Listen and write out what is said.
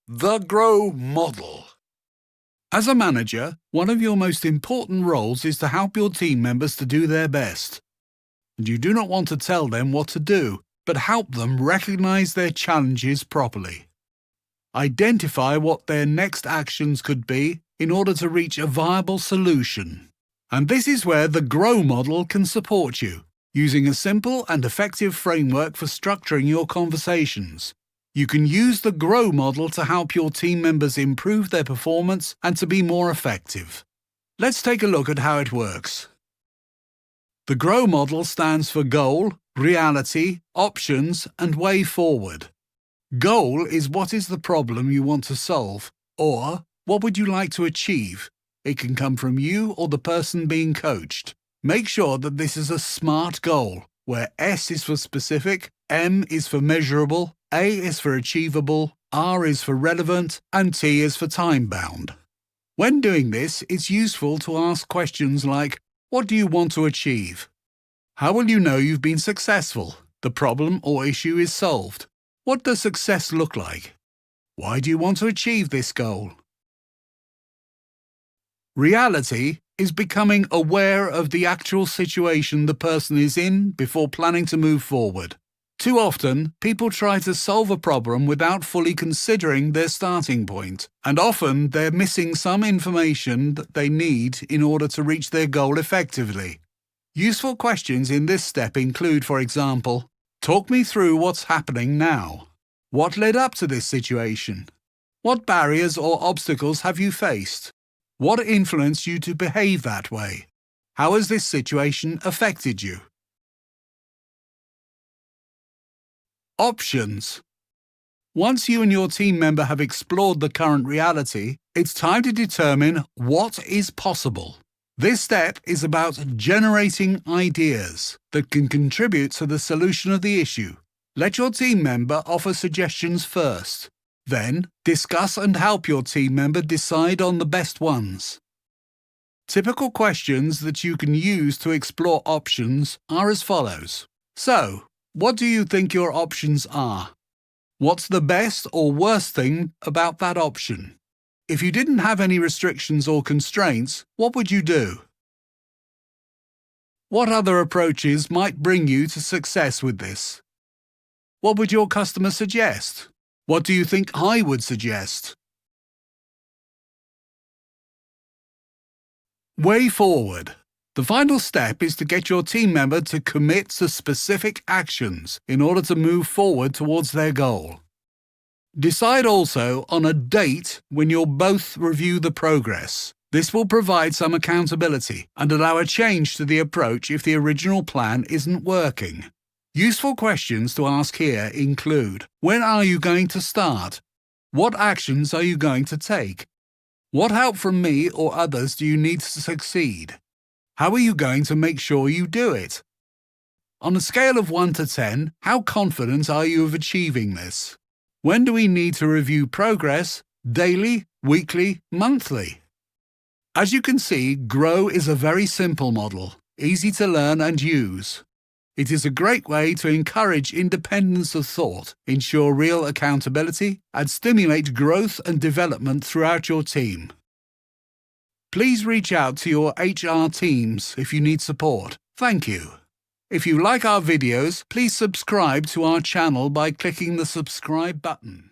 The Grow Model. As a manager, one of your most important roles is to help your team members to do their best. And you do not want to tell them what to do, but help them recognize their challenges properly. Identify what their next actions could be in order to reach a viable solution. And this is where the Grow model can support you, using a simple and effective framework for structuring your conversations. You can use the Grow model to help your team members improve their performance and to be more effective. Let's take a look at how it works. The Grow model stands for Goal, Reality, Options, and Way Forward. Goal is what is the problem you want to solve, or what would you like to achieve. It can come from you or the person being coached. Make sure that this is a SMART goal, where S is for specific, M is for measurable, A is for achievable, R is for relevant, and T is for time-bound. When doing this, it's useful to ask questions like, what do you want to achieve? How will you know you've been successful? The problem or issue is solved. What does success look like? Why do you want to achieve this goal? Reality is becoming aware of the actual situation the person is in before planning to move forward. Too often, people try to solve a problem without fully considering their starting point, and often they're missing some information that they need in order to reach their goal effectively. Useful questions in this step include, for example, talk me through what's happening now. What led up to this situation? What barriers or obstacles have you faced? What influenced you to behave that way? How has this situation affected you? Options. Once you and your team member have explored the current reality, it's time to determine what is possible. This step is about generating ideas that can contribute to the solution of the issue. Let your team member offer suggestions first. Then, discuss and help your team member decide on the best ones. Typical questions that you can use to explore options are as follows. So, what do you think your options are? What's the best or worst thing about that option? If you didn't have any restrictions or constraints, what would you do? What other approaches might bring you to success with this? What would your customer suggest? What do you think I would suggest? Way forward. The final step is to get your team member to commit to specific actions in order to move forward towards their goal. Decide also on a date when you'll both review the progress. This will provide some accountability and allow a change to the approach if the original plan isn't working. Useful questions to ask here include, when are you going to start? What actions are you going to take? What help from me or others do you need to succeed? How are you going to make sure you do it? On a scale of 1 to 10, how confident are you of achieving this? When do we need to review progress? Daily, weekly, monthly? As you can see, Grow is a very simple model, easy to learn and use. It is a great way to encourage independence of thought, ensure real accountability, and stimulate growth and development throughout your team. Please reach out to your HR teams if you need support. Thank you. If you like our videos, please subscribe to our channel by clicking the subscribe button.